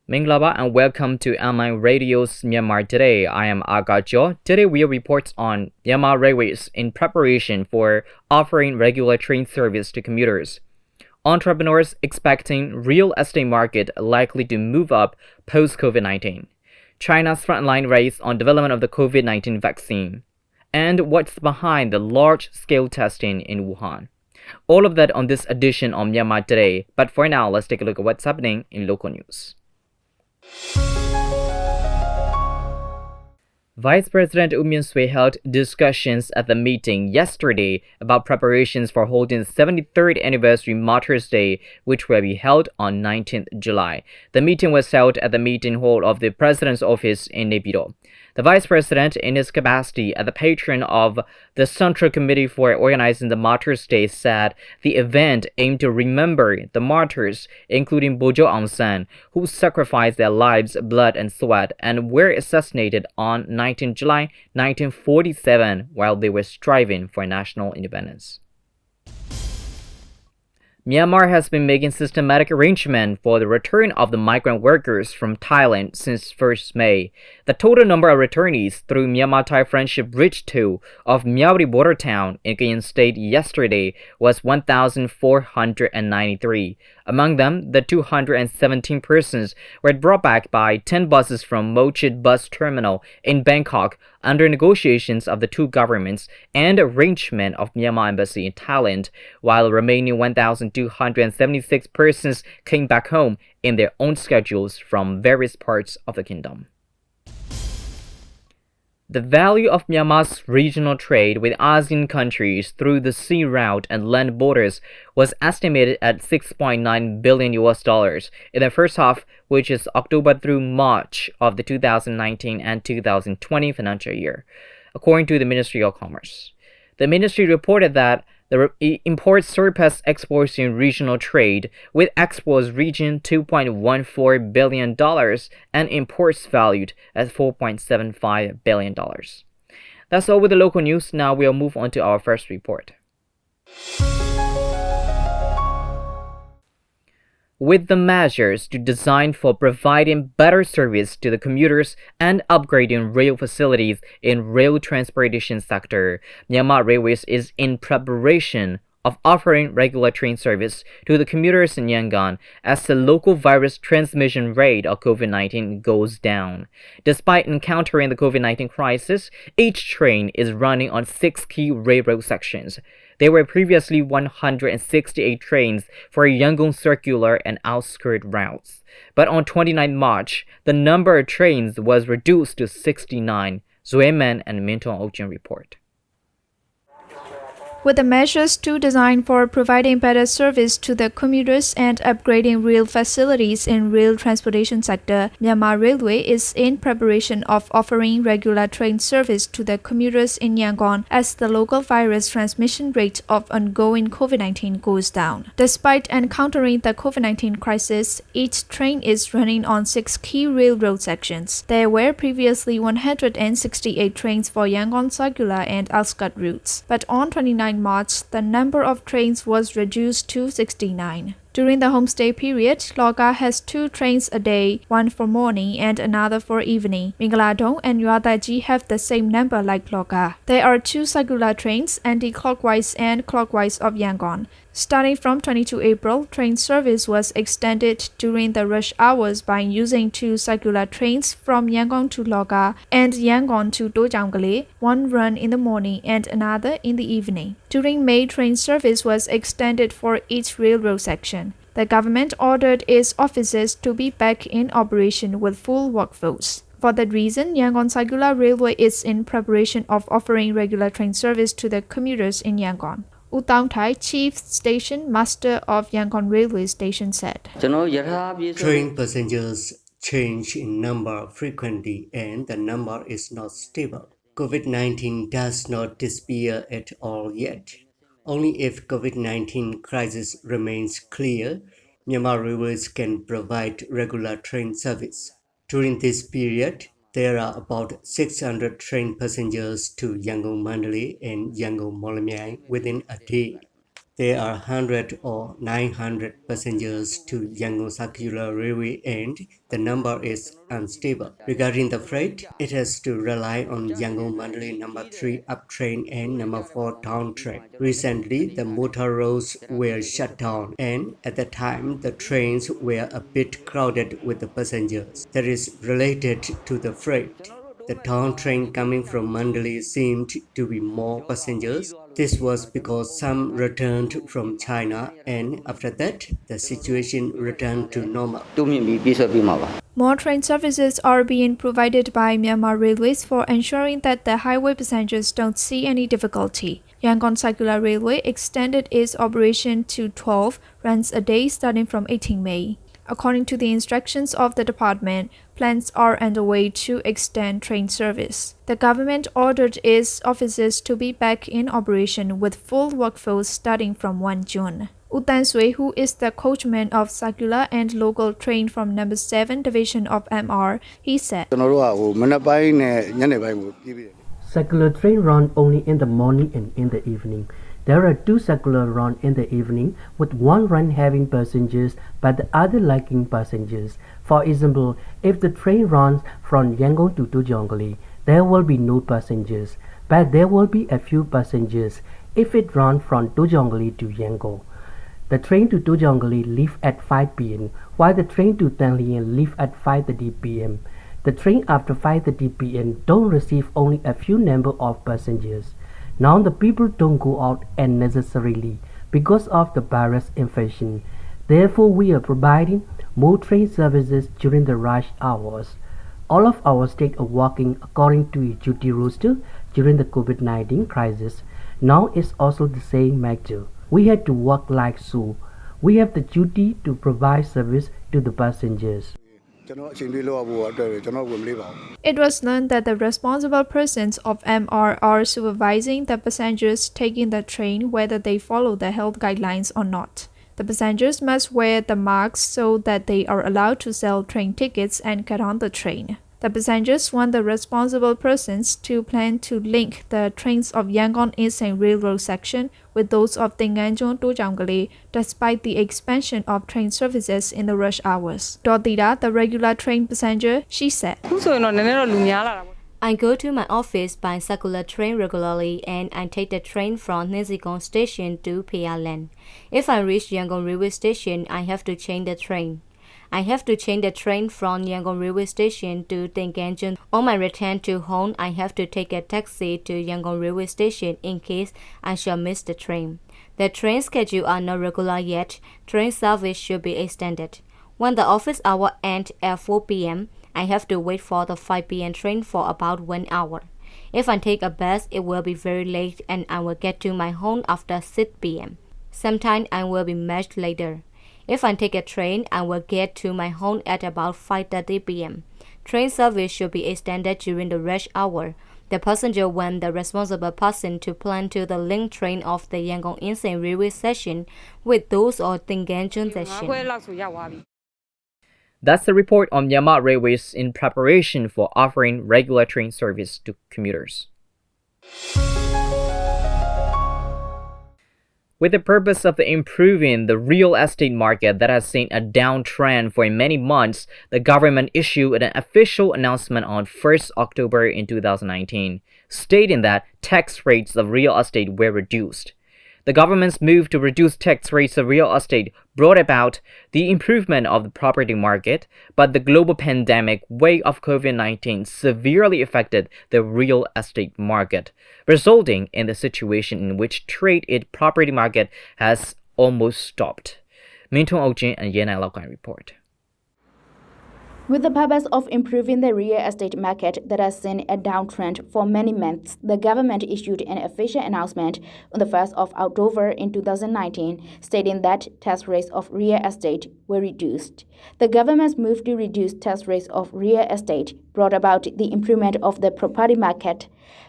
Minglaba and welcome to Online Radio's Myanmar Today. I am Agajo. Today we report on Myanmar Railways in preparation for offering regular train service to commuters. Entrepreneurs expecting real estate market likely to move up post-COVID-19. China's frontline race on development of the COVID-19 vaccine. And what's behind the large-scale testing in Wuhan. All of that on this edition of Myanmar Today. But for now, let's take a look at what's happening in local news. Vice President Woo Myint-sui held discussions at the meeting yesterday about preparations for holding the 73rd anniversary Martyrs Day, which will be held on 19th July. The meeting was held at the meeting hall of the President's office in Naypyidaw. The Vice President, in his capacity as the patron of the Central Committee for organizing the Martyrs Day, said the event aimed to remember the martyrs, including Bojo Aung San, who sacrificed their lives, blood, and sweat, and were assassinated on 19 July 1947 while they were striving for national independence. Myanmar has been making systematic arrangements for the return of the migrant workers from Thailand since 1st May. The total number of returnees through Myanmar-Thai Friendship Bridge 2 of Myauri border town in Kayin State yesterday was 1,493. Among them, the 217 persons were brought back by 10 buses from Mochit Bus Terminal in Bangkok under negotiations of the two governments and arrangement of Myanmar Embassy in Thailand, while the remaining 1,276 persons came back home in their own schedules from various parts of the kingdom. The value of Myanmar's regional trade with ASEAN countries through the sea route and land borders was estimated at $6.9 billion in the first half, which is October through March of the 2019 and 2020 financial year, according to the Ministry of Commerce. The ministry reported that the imports surpassed exports in regional trade, with exports reaching $2.14 billion and imports valued at $4.75 billion. That's all with the local news. Now we'll move on to our first report. With the measures designed for providing better service to the commuters and upgrading rail facilities in rail transportation sector, Myanmar Railways is in preparation of offering regular train service to the commuters in Yangon as the local virus transmission rate of COVID-19 goes down. Despite encountering the COVID-19 crisis, each train is running on 6 key railroad sections. There were previously 168 trains for Yangon circular and outskirt routes. But on 29 March, the number of trains was reduced to 69, Zueman and Minton Ocean report. With the measures designed for providing better service to the commuters and upgrading rail facilities in rail transportation sector, Myanmar Railway is in preparation of offering regular train service to the commuters in Yangon as the local virus transmission rate of ongoing COVID-19 goes down. Despite encountering the COVID-19 crisis, each train is running on 6 key railroad sections. There were previously 168 trains for Yangon circular and outskirt routes, but on 29 March, the number of trains was reduced to 69. During the homestay period, Loga has 2 trains a day, one for morning and another for evening. Mingladong and Yuadaji have the same number like Loga. There are 2 circular trains, anti-clockwise and clockwise of Yangon. Starting from 22 April, train service was extended during the rush hours by using 2 circular trains from Yangon to Loga and Yangon to Dojangale, one run in the morning and another in the evening. During May, train service was extended for each railroad section. The government ordered its offices to be back in operation with full workforce. For that reason, Yangon Circular Railway is in preparation of offering regular train service to the commuters in Yangon. U Taung Thai, Chief Station Master of Yangon Railway Station, said, Train passengers change in number frequently and the number is not stable. COVID-19 does not disappear at all yet. Only if COVID-19 crisis remains clear, Myanmar Railways can provide regular train service. During this period, there are about 600 train passengers to Yangon Mandalay and Yangon Molamyai within a day. There are 100 or 900 passengers to Yangon Circular Railway and the number is unstable. Regarding the freight, it has to rely on Yangon Mandalay number 3 up train and number 4 down train. Recently, the motor roads were shut down and at the time the trains were a bit crowded with the passengers. That is related to the freight. The down train coming from Mandalay seemed to be more passengers. This was because some returned from China and after that, the situation returned to normal. More train services are being provided by Myanmar Railways for ensuring that the highway passengers don't see any difficulty. Yangon Circular Railway extended its operation to 12 runs a day starting from 18 May. According to the instructions of the department, plans are underway to extend train service. The government ordered its offices to be back in operation with full workforce starting from 1 June. U Tan-sui, who is the coachman of circular and local train from number 7 division of MR, he said, Circular train run only in the morning and in the evening. There are 2 circular runs in the evening, with one run having passengers but the other lacking passengers. For example, if the train runs from Yangon to Tujongli, there will be no passengers, but there will be a few passengers if it runs from Tujongli to Yangon. The train to Tujongli leaves at 5 p.m., while the train to Tanlian leaves at 5:30 p.m. The train after 5:30 p.m. don't receive only a few number of passengers. Now the people don't go out unnecessarily because of the virus infection. Therefore, we are providing more train services during the rush hours. All of our states are working according to a duty roster during the COVID-19 crisis. Now it's also the same matter. We had to work like so. We have the duty to provide service to the passengers. It was learned that the responsible persons of MR are supervising the passengers taking the train whether they follow the health guidelines or not. The passengers must wear the masks so that they are allowed to sell train tickets and get on the train. The passengers want the responsible persons to plan to link the trains of Yangon Insane Railroad section with those of Tenganjong to Jangali, despite the expansion of train services in the rush hours. Dotira, the regular train passenger, she said, I go to my office by circular train regularly and I take the train from Nizikon station to Pialan. If I reach Yangon railway station, I have to change the train. I have to change the train from Yangon railway station to Tenganjong. On my return to home, I have to take a taxi to Yangon railway station in case I shall miss the train. The train schedule are not regular yet. Train service should be extended. When the office hour ends at 4 p.m., I have to wait for the 5 p.m. train for about 1 hour. If I take a bus, it will be very late and I will get to my home after 6 p.m. Sometimes I will be much later. If I take a train, I will get to my home at about 5:30 p.m. Train service should be extended during the rush hour. The passenger want the responsible person to plan to the link train of the Yangon Insane Railway session with those of Tenganjong session. That's the report on Myanmar Railways in preparation for offering regular train service to commuters. With the purpose of improving the real estate market that has seen a downtrend for many months, the government issued an official announcement on 1st October in 2019, stating that tax rates of real estate were reduced. The government's move to reduce tax rates of real estate brought about the improvement of the property market, but the global pandemic wave of COVID-19 severely affected the real estate market, resulting in the situation in which trade in property market has almost stopped. Mintong Ojin and Yenai Laukan report. With the purpose of improving the real estate market that has seen a downtrend for many months, the government issued an official announcement on the 1st of October in 2019, stating that tax rates of real estate were reduced. The government's move to reduce tax rates of real estate brought about the improvement of the property market,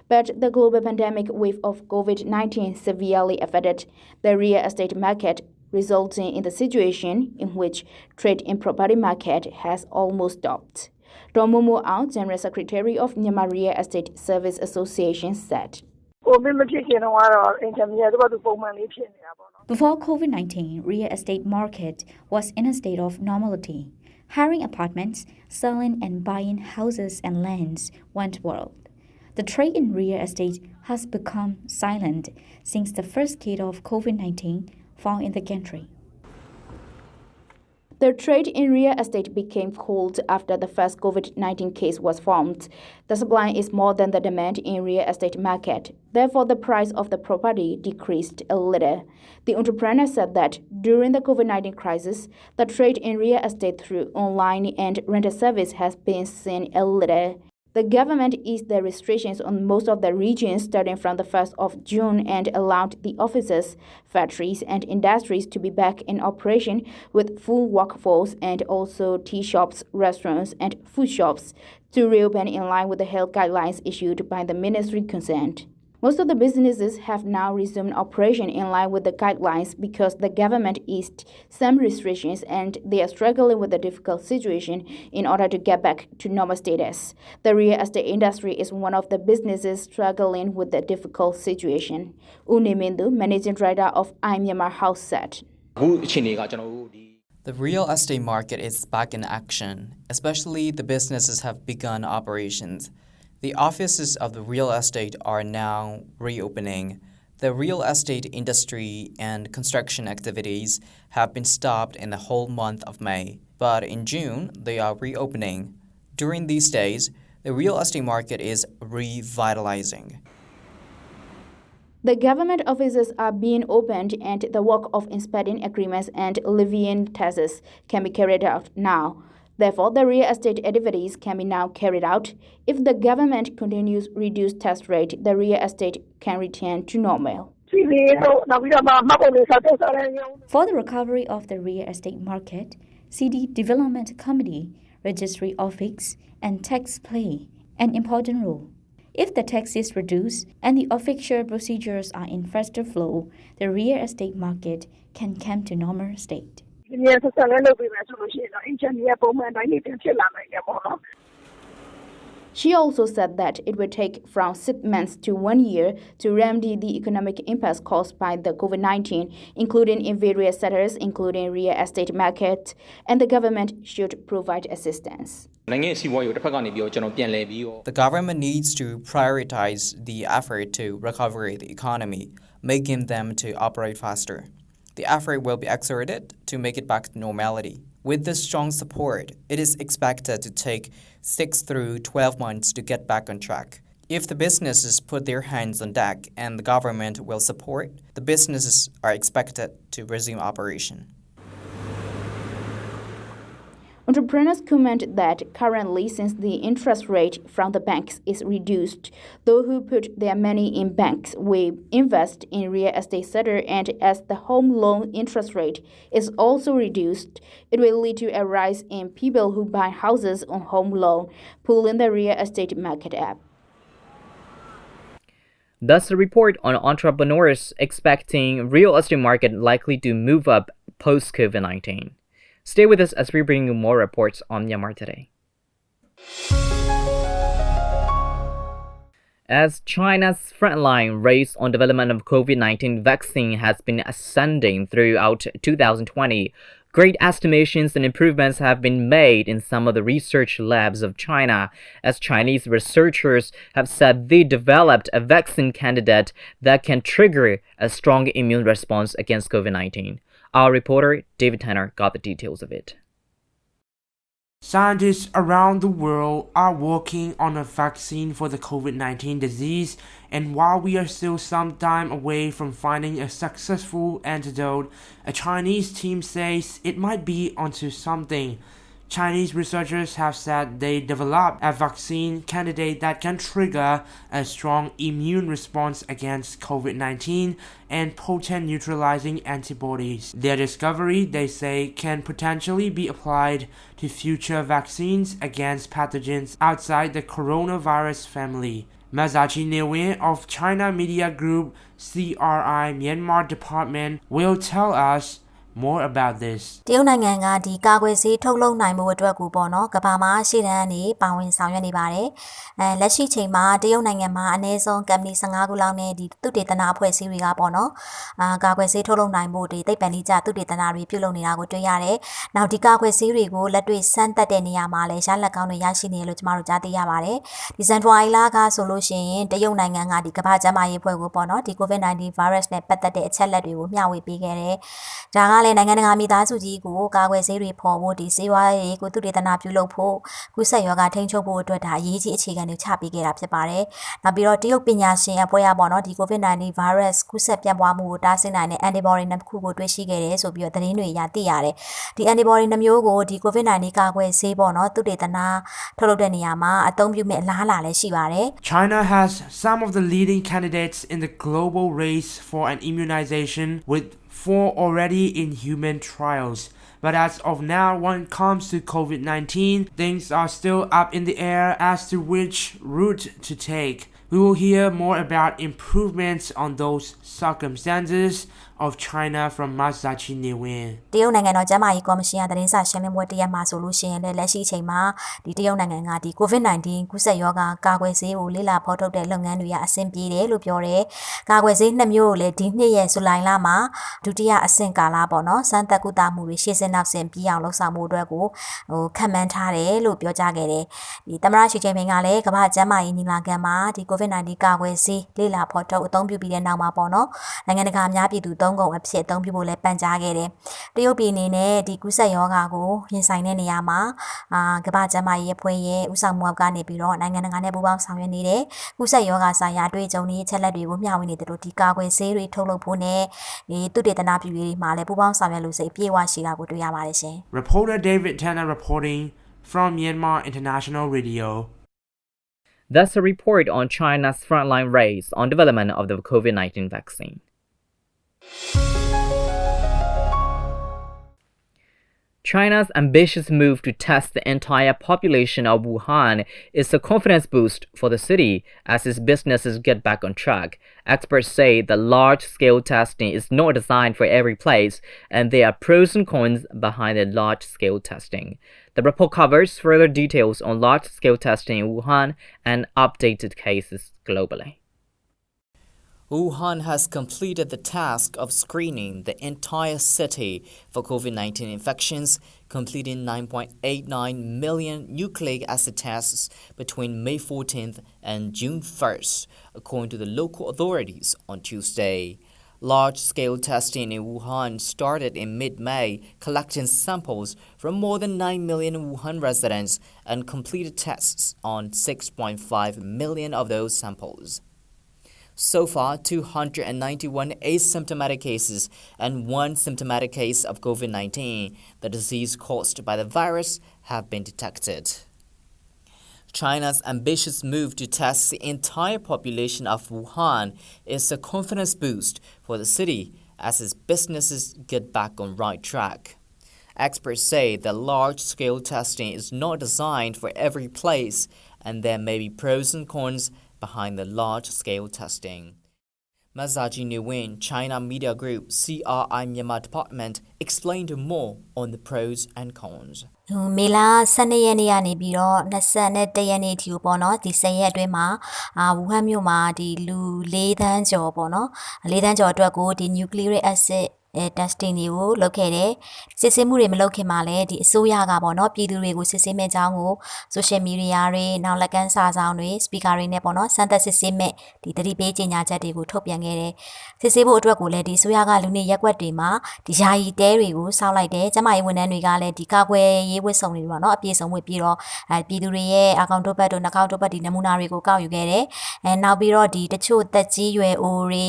but the global pandemic wave of COVID-19 severely affected the real estate market, resulting in the situation in which trade in property market has almost stopped. Don Momo Ao, General Secretary of Myanmar Real Estate Service Association, said, Before COVID-19, real estate market was in a state of normality. Hiring apartments, selling and buying houses and lands went well. The trade in real estate has become silent since the first case of COVID-19 found in the country. The trade in real estate became cold after the first COVID-19 case was found. The supply is more than the demand in real estate market. Therefore, the price of the property decreased a little. The entrepreneur said that during the COVID-19 crisis, the trade in real estate through online and rental service has been seen a little. The government eased the restrictions on most of the regions starting from the 1st of June and allowed the offices, factories, and industries to be back in operation with full workforce, and also tea shops, restaurants, and food shops to reopen in line with the health guidelines issued by the ministry concerned. Most of the businesses have now resumed operation in line with the guidelines because the government eased some restrictions and they are struggling with a difficult situation in order to get back to normal status. The real estate industry is one of the businesses struggling with the difficult situation. Unimindu, managing director of Myanmar House, said. The real estate market is back in action, especially the businesses have begun operations. The offices of the real estate are now reopening. The real estate industry and construction activities have been stopped in the whole month of May, but in June they are reopening. During these days, the real estate market is revitalizing. The government offices are being opened and the work of inspecting agreements and levying taxes can be carried out now. Therefore, the real estate activities can be now carried out. If the government continues reduced tax rate, the real estate can return to normal. For the recovery of the real estate market, City Development Committee, Registry Office, and tax play an important role. If the tax is reduced and the official procedures are in faster flow, the real estate market can come to normal state. She also said that it will take from 6 months to 1 year to remedy the economic impact caused by the COVID-19, including in various sectors, including real estate market, and the government should provide assistance. The government needs to prioritize the effort to recover the economy, making them to operate faster. The effort will be exerted to make it back to normality. With this strong support, it is expected to take 6 through 12 months to get back on track. If the businesses put their hands on deck and the government will support, the businesses are expected to resume operation. Entrepreneurs comment that currently, since the interest rate from the banks is reduced, those who put their money in banks will invest in real estate sector, and as the home loan interest rate is also reduced, it will lead to a rise in people who buy houses on home loan, pulling the real estate market up. Thus, the report on entrepreneurs expecting real estate market likely to move up post-COVID-19. Stay with us as we bring you more reports on Myanmar Today. As China's frontline race on development of COVID-19 vaccine has been ascending throughout 2020, great estimations and improvements have been made in some of the research labs of China, as Chinese researchers have said they developed a vaccine candidate that can trigger a strong immune response against COVID-19. Our reporter, David Tanner, got the details of it. Scientists around the world are working on a vaccine for the COVID-19 disease, and while we are still some time away from finding a successful antidote, a Chinese team says it might be onto something. Chinese researchers have said they developed a vaccine candidate that can trigger a strong immune response against COVID-19 and potent neutralizing antibodies. Their discovery, they say, can potentially be applied to future vaccines against pathogens outside the coronavirus family. Mazachi Newin of China Media Group CRI Myanmar Department will tell us more about this. တရုတ်နိုင်ငံကဒီကာကွယ်ဆေးထုတ်လုပ်နိုင်မှုအတွက်ကိုပေါ့နော်ကမ္ဘာမှာရှေ့တန်းကနေပါဝင်ဆောင်ရွက်နေပါတယ်လက်ရှိချိန်မှာတရုတ်နိုင်ငံမှာအနည်းဆုံးကုမ္ပဏီ15ခုလောက်နဲ့ဒီသုတေသနအဖွဲ့အစည်းတွေကပေါ့နော်ကာကွယ်ဆေးထုတ်လုပ်နိုင်မှုဒီသိပ္ပံနည်းကျသုတေသနတွေပြုလုပ်နေတာကိုတွေ့ရတယ်နောက်ဒီကာကွယ်ဆေးတွေကိုလက်တွေ့စမ်းသပ်တဲ့နေရာမှာလည်းရလဒ်ကောင်းတွေရရှိနေလို့ကျမတို့ကြားသိရပါတယ်ဒီဇန်နဝါရီလကဆိုလို့ရှိရင်တရုတ်နိုင်ငံကဒီကမ္ဘာ့ကျန်းမာရေးအဖွဲ့ကိုပေါ့နော်ဒီ COVID-19 virus နဲ့ပတ်သက်တဲ့အချက်လက်တွေကိုမျှဝေပေးခဲ့တယ်ဒါကလည်းနိုင်ငံတကာမိသားစုကြီးကိုကာကွယ်ဆေးတွေဖော်ဖို့ဒီဆေးဝါးတွေကိုသုတေသနပြုလုပ်ဖို့ကုသရောဂါထိန်းချုပ်ဖို့အတွက်ဒါအရေးကြီးအခြေခံတွေချပေးခဲ့တာဖြစ်ပါတယ်နောက်ပြီးတော့တရုတ်ပညာရှင်အဖွဲ့ကပေါ့နော်ဒီ COVID-19 virus ကုသပြန့်ပွားမှုကိုတားဆီးနိုင်တဲ့ antibody နှစ်ခုကိုတွေ့ရှိခဲ့တယ်ဆိုပြီးတော့သတင်းတွေရသိရတယ်ဒီ antibody နှမျိုးကိုဒီ COVID-19 ကာကွယ်ဆေးပေါ့နော်သုတေသနထုတ်လုပ်တဲ့နေရာမှာအသုံးပြုမဲ့အလားအလာလည်းရှိပါတယ် China has some of the leading candidates in the global race for an immunization with 4 already in human trials. But as of now, when it comes to COVID-19, things are still up in the air as to which route to take. We will hear more about improvements on those circumstances of China from Masachi Niwin. တရုတ်နိုင်ငံတော်ကျန်းမာရေးကော်မရှင်ကသတင်းစာရှင်းလင်းပွဲတရက်မှာဆိုလို့ရှိရင်လည်းလက်ရှိချိန်မှာဒီတရုတ်နိုင်ငံကဒီ COVID-19 ကူးစက်ရောဂါကာကွယ်ဆေးကိုလေ့လာဖော်ထုတ်တဲ့လုပ်ငန်းတွေကအဆင့်ပြေတယ်လို့ပြောတယ်။ကာကွယ်ဆေး2မျိုးကိုလည်းဒီနှစ်ရဲ့ဇူလိုင်လမှာဒုတိယအဆင့်ကာလပေါ့နော်စမ်းသပ်ကုသမှုတွေရှေ့ဆင့်နောက်ဆင့်ပြီးအောင်လုပ်ဆောင်မှုအတွက်ကိုခံမှန်းထားတယ်လို့ပြောကြားခဲ့တယ်။ဒီသမ္မတရှီကျင်းပင်ကလည်းကမ္ဘာ့ကျန်းမာရေးညီလာခံမှာဒီ COVID-19 ကာကွယ်ဆေးလေ့လာဖော်ထုတ်အသုံးပြုပြီးတဲ့နောက်မှာပေါ့နော်နိုင်ငံတကာအများပြည်သူသုံးကုန်အဖြစ်အသုံးပြုဖို့လည်းပန်ကြားခဲ့တယ်။တရုတ်ပြည်အနေနဲ့ဒီကူးစက်ရောဂါကိုရင်ဆိုင်တဲ့နေရာမှာကမ္ဘာ့ကျန်းမာရေးအဖွဲ့ရဲ့ဦးဆောင်မှုအောက်ကနေပြီးတော့နိုင်ငံတကာနဲ့ပူးပေါင်းဆောင်ရွက်နေတဲ့ကူးစက်ရောဂါဆိုင်ရာအတွေ့အကြုံတွေချက်လက်တွေကိုမျှဝေနေတယ်လို့ဒီကာကွယ်ဆေးတွေထုတ်လုပ်ဖို့နဲ့ဒီသုတေသနပြုရေးမှာလည်းပူးပေါင်းဆောင်ရွက်လို့စိတ်ပြေဝရှိတာကိုတွေ့ရပါတယ်ရှင်။ Reporter David Tanner reporting from Myanmar International Radio. That's a report on China's frontline race on development of the COVID-19 vaccine. China's ambitious move to test the entire population of Wuhan is a confidence boost for the city as its businesses get back on track. Experts say the large-scale testing is not designed for every place, and there are pros and cons behind the large-scale testing. The report covers further details on large-scale testing in Wuhan and updated cases globally. Wuhan has completed the task of screening the entire city for COVID-19 infections, completing 9.89 million nucleic acid tests between May 14th and June 1st, according to the local authorities on Tuesday. Large-scale testing in Wuhan started in mid-May, collecting samples from more than 9 million Wuhan residents and completed tests on 6.5 million of those samples. So far, 291 asymptomatic cases and 1 symptomatic case of COVID-19, the disease caused by the virus, have been detected. China's ambitious move to test the entire population of Wuhan is a confidence boost for the city as its businesses get back on right track. Experts say that large-scale testing is not designed for every place, and there may be pros and cons behind the large-scale testing. Masaji Niwin, China Media Group CRI Myanmar Department, explained more on the pros and cons. မေလ12ရက်နေ့ကနေပြီးတော့21ရက်နေ့အထိကိုပေါ့နော်ဒီ10ရက်အတွင်းမှာဝူဟန်မြို့မှာဒီလူ4 သန်းကျော်ပေါ့နော်4 သန်းကျော်အတွက်ကိုဒီ nucleic acid testing တွေကိုလုပ်ခဲ့တယ်စစ်ဆေးမှုတွေမလုပ်ခင်မှာလည်းဒီအစိုးရကပေါ့နော်ပြည်သူတွေကိုစစ်ဆေးမဲ့အကြောင်းကို social media တွေနောက်လက်ကမ်းစာဆောင်တွေ speaker တွေနဲ့ပေါ့နော်စမ်းသပ်စစ်ဆေးမဲ့ဒီသတိပေးကြေညာချက်တွေကိုထုတ်ပြန်ခဲ့တယ်စစ်ဆေးဖို့အတွက်ကိုလည်းဒီအစိုးရကလူနေရက်ကွက်တွေမှာဒီယာယီတဲတွေကိုစောက်လိုက်တယ်ကျမရေးဝန်ထမ်းတွေကလည်းဒီကာကွယ်ရေးဝတ်စုံတွေပေါ့နော်အပြည့်စုံဝတ်ပြီးတော့ပြည်သူတွေရဲ့အကောင့်ထုတ်ပတ်တို့နှာခေါင်းထုတ်ပတ်ဒီနမူနာတွေကိုကောက်ယူခဲ့တယ်နောက်ပြီးတော့ဒီတချို့သက်ကြီးရွယ်အိုတွေ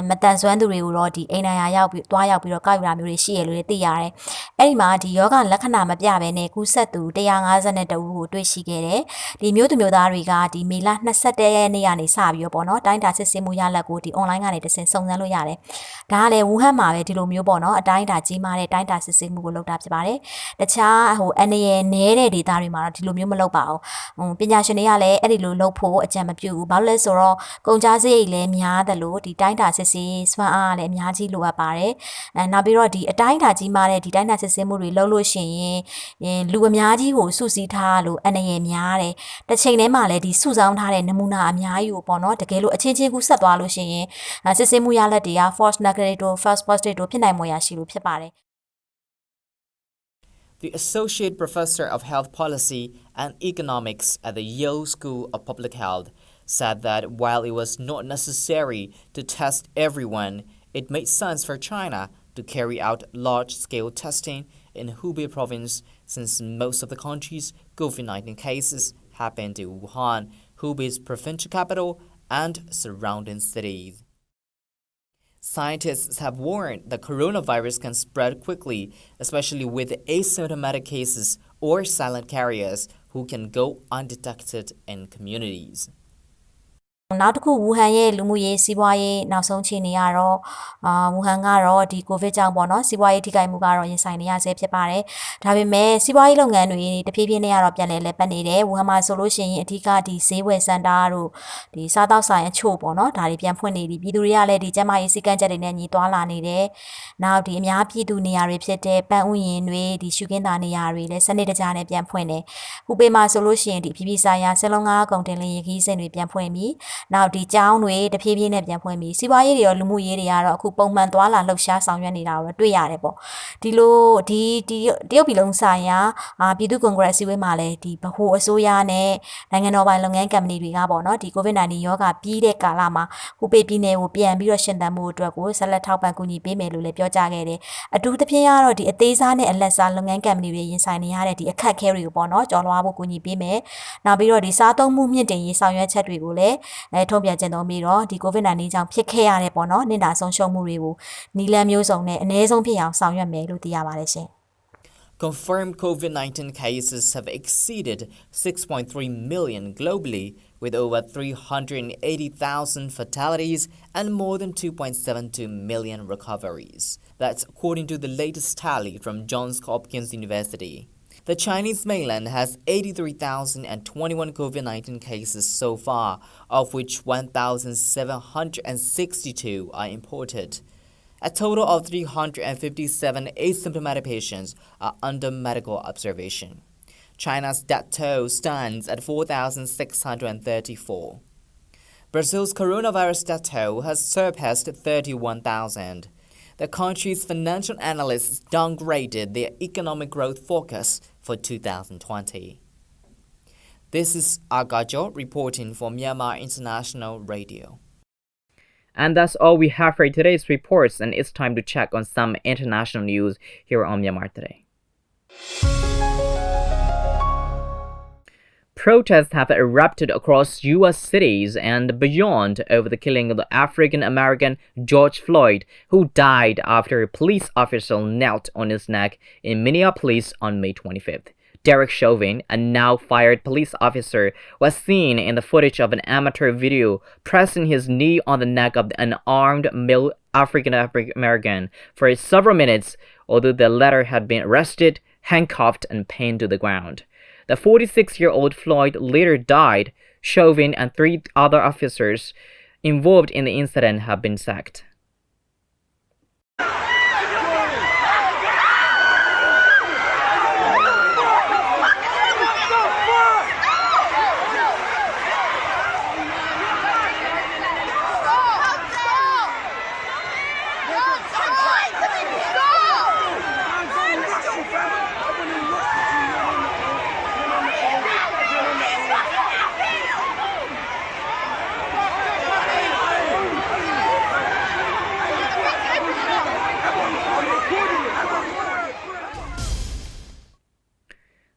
မတန်ဆွမ်းသူတွေကိုတော့ဒီအိမ်နိုင်ရာရောက်ပြီးတွားရောက်ပြီးတော့ကောက်ယူတာမျိုးတွေရှိရလို့သိရတယ်အဲ့ဒီမှာဒီယောဂလက္ခဏာမပြဘဲနဲ့ကူးစက်သူ152ဦးကိုတွေ့ရှိခဲ့တယ်ဒီမျိုးသူမျိုးသားတွေကဒီမေလ21ရက်နေ့ကနေစပြီးတော့ပေါ့နော်တိုင်းတာစစ်ဆေးမှုရလဒ်ကိုဒီ online ကနေတဆင့်စုံစမ်းလို့ရတယ်ဒါကလည်းဝူဟန်မှာပဲဒီလိုမျိုးပေါ့နော်အတိုင်းတာကြီးမားတဲ့တိုင်းတာစစ်ဆေးမှုကိုလုပ်တာဖြစ်ပါတယ်တခြားအနေနဲ့နဲတဲ့ data တွေမှာတော့ဒီလိုမျိုးမလုပ်ပါဘူးပညာရှင်တွေကလည်းအဲ့ဒီလိုလုပ်ဖို့အကြံမပြုဘူးဘာလို့လဲဆိုတော့ကုန်ကျစရိတ်လည်းများတယ်လို့ဒီတိုင်းတာစစ်ဆေးစွမ်းအားလည်းအများကြီးလိုအပ်ပါတယ် ပါတယ်။နောက်ပြီးတော့ဒီအတိုင်းအတာကြီးမားတဲ့ဒီတိုင်းအတာစစ်ဆေးမှုတွေလုပ်လို့ရှိရင်လူအများကြီးကိုစုစည်းထားလို့အနေရများတယ်။တစ်ချိန်တည်းမှာလည်းဒီစုဆောင်းထားတဲ့နမူနာအများကြီးကိုပေါ့နော်တကယ်လို့အချင်းချင်းကူးဆက်သွားလို့ရှိရင်စစ်ဆေးမှုရလဒ်တွေက false negative တို့ false positive တို့ဖြစ်နိုင်မှုရရှိလို့ဖြစ်ပါတယ်။ The Associate Professor of Health Policy and Economics at the Yale School of Public Health said that while it was not necessary to test everyone, it made sense for China to carry out large-scale testing in Hubei province since most of the country's COVID-19 cases happened in Wuhan, Hubei's provincial capital, and surrounding cities. Scientists have warned that coronavirus can spread quickly, especially with asymptomatic cases or silent carriers who can go undetected in communities. နောက်တစ်ခုဝူဟန်ရဲ့လူမှုရေးစီးပွားရေးနောက်ဆုံးအခြေအနေကတော့ဝူဟန်ကတော့ဒီကိုဗစ်ကြောင့်ပေါ့နော်စီးပွားရေးထိခိုက်မှုကတော့ရင်ဆိုင်နေရဆဲဖြစ်ပါတယ်ဒါပေမဲ့စီးပွားရေးလုပ်ငန်းတွေတဖြည်းဖြည်းနဲ့ကတော့ပြန်လည်လက်ပတ်နေတယ်ဝူဟန်မှာဆိုလို့ရှိရင်အထူးကဒီဈေးဝယ်စင်တာတို့ဒီစားတောက်ဆိုင်အချို့ပေါ့နော်ဒါတွေပြန်ဖွင့်နေပြီပြည်သူတွေကလည်းဒီကျန်းမာရေးစည်းကမ်းချက်တွေနဲ့ညီသွားလာနေတယ်နောက်ဒီအများပြည်သူနေရာတွေဖြစ်တဲ့ပန်းဥယျာဉ်တွေဒီရှုခင်းသာနေရာတွေလည်းစနစ်တကျနဲ့ပြန်ဖွင့်တယ်ဟူပေမှာဆိုလို့ရှိရင်ဒီပြည်ပြည်ဆိုင်ရာစက်လုံးကားကုန်တင်လင်းရေးခီးစဉ်တွေပြန်ဖွင့်ပြီနောက်ဒီကျောင်းတွေတဖြည်းဖြည်းနဲ့ပြန်ဖွင့်ပြီးစီးပွားရေးတွေရောလူမှုရေးတွေကတော့အခုပုံမှန်သွားလာလှုပ်ရှားဆောင်ရွက်နေတာကိုတွေ့ရတယ်ပေါ့ဒီလိုဒီတရုတ်ပြည်လုံးဆိုင်ရာပြည်သူ့ကွန်ဂရက်အစည်းအဝေးမှာလည်းဒီဗဟိုအစိုးရနဲ့နိုင်ငံတော်ပိုင်လုပ်ငန်းကုမ္ပဏီတွေကပေါ့နော်ဒီ COVID-19 ရောဂါပြီးတဲ့ကာလမှာဟူပေပြည်နယ်ကိုပြန်ပြီးတော့ရှင်သန်မှုအတွက်ကိုဆက်လက်ထောက်ပံ့ကူညီပေးမယ်လို့လည်းပြောကြားခဲ့တယ်အထူးသဖြင့်ကတော့ဒီအသေးစားနဲ့အလက်စားလုပ်ငန်းကုမ္ပဏီတွေရင်ဆိုင်နေရတဲ့ဒီအခက်အခဲတွေကိုပေါ့နော်ကျော်လွှားဖို့ကူညီပေးမယ်နောက်ပြီးတော့ဒီစားသုံးမှုမြင့်တင်ရေးဆောင်ရွက်ချက်တွေကိုလည်းထုံးပြန်ကျင့်သုံးပြီးတော့ဒီ COVID-19 ကြောင့်ဖြစ်ခဲ့ရတဲ့ပေါ့နော်နစ်နာဆုံးရှုံးမှုတွေကိုနီလန်မျိုးစုံနဲ့အနည်းဆုံးဖြစ်အောင်ဆောင်ရွက်မယ်လို့သိရပါတယ်ရှင် Confirmed COVID-19 cases have exceeded 6.3 million globally, with over 380,000 fatalities and more than 2.72 million recoveries. That's according to the latest tally from Johns Hopkins University. The Chinese mainland has 83,021 COVID-19 cases so far, of which 1,762 are imported. A total of 357 asymptomatic patients are under medical observation. China's death toll stands at 4,634. Brazil's coronavirus death toll has surpassed 31,000. The country's financial analysts downgraded their economic growth forecast for 2020. This is Agajo reporting for Myanmar International Radio. And that's all we have for today's reports, and it's time to check on some international news here on Myanmar Today. Protests have erupted across U.S. cities and beyond over the killing of the African-American George Floyd, who died after a police officer knelt on his neck in Minneapolis on May 25th. Derek Chauvin, a now-fired police officer, was seen in the footage of an amateur video pressing his knee on the neck of an unarmed male African-American for several minutes, although the latter had been arrested, handcuffed, and pinned to the ground. The 46-year-old Floyd later died. Chauvin and 3 other officers involved in the incident have been sacked.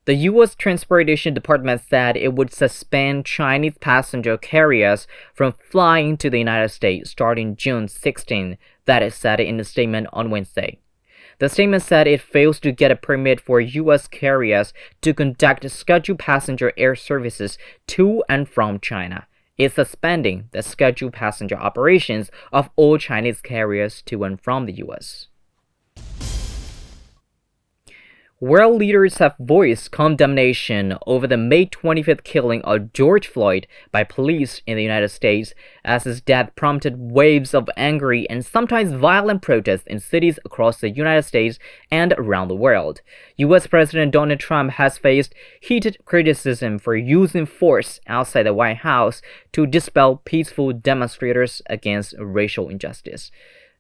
The U.S. Transportation Department said it would suspend Chinese passenger carriers from flying to the United States starting June 16, that is said in a statement on Wednesday. The statement said it fails to get a permit for U.S. carriers to conduct scheduled passenger air services to and from China. It's suspending the scheduled passenger operations of all Chinese carriers to and from the U.S. World leaders have voiced condemnation over the May 25th killing of George Floyd by police in the United States, as his death prompted waves of angry and sometimes violent protests in cities across the United States and around the world. US President Donald Trump has faced heated criticism for using force outside the White House to dispel peaceful demonstrators against racial injustice.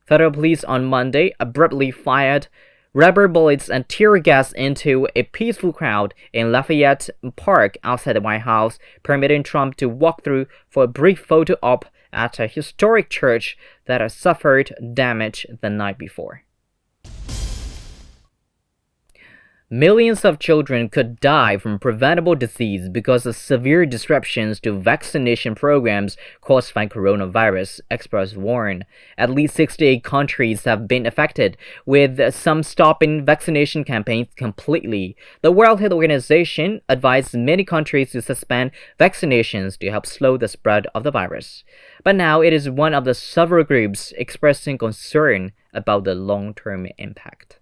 Federal police on Monday abruptly fired rubber bullets and tear gas into a peaceful crowd in Lafayette Park outside the White House, permitting Trump to walk through for a brief photo op at a historic church that had suffered damage the night before. Millions of children could die from preventable disease because of severe disruptions to vaccination programs caused by coronavirus, experts warn. At least 68 countries have been affected, with some stopping vaccination campaigns completely. The World Health Organization advised many countries to suspend vaccinations to help slow the spread of the virus. But now it is one of the several groups expressing concern about the long-term impact.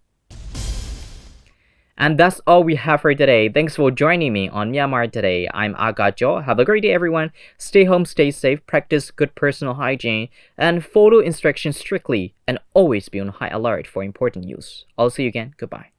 And that's all we have for today. Thanks for joining me on Myanmar Today. I'm Aga Jo. Have a great day, everyone. Stay home, stay safe, practice good personal hygiene, and follow instructions strictly, and always be on high alert for important news. I'll see you again. Goodbye.